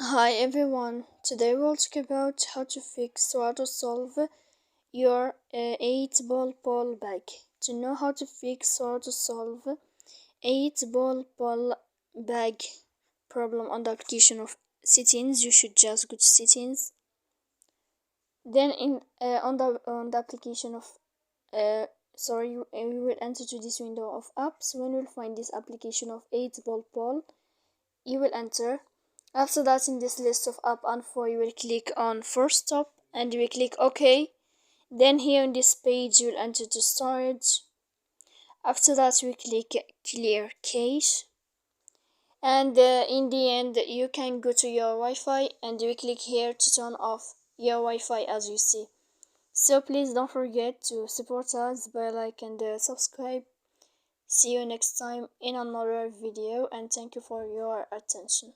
Hi everyone, today we'll talk about how to fix or how to solve your 8 ball bag. To know how to fix or how to solve 8 ball bag problem on the application of settings, you should just go to settings. Then on the application of we will enter to this window of apps. When you'll find this application of 8 ball, you will enter. After that, in this list of app info, you will click on first stop and you will click OK. Then here on this page, you will enter to storage. After that, we click clear cache. And in the end, you can go to your Wi-Fi and you click here to turn off your Wi-Fi as you see. So please don't forget to support us by like and subscribe. See you next time in another video, and thank you for your attention.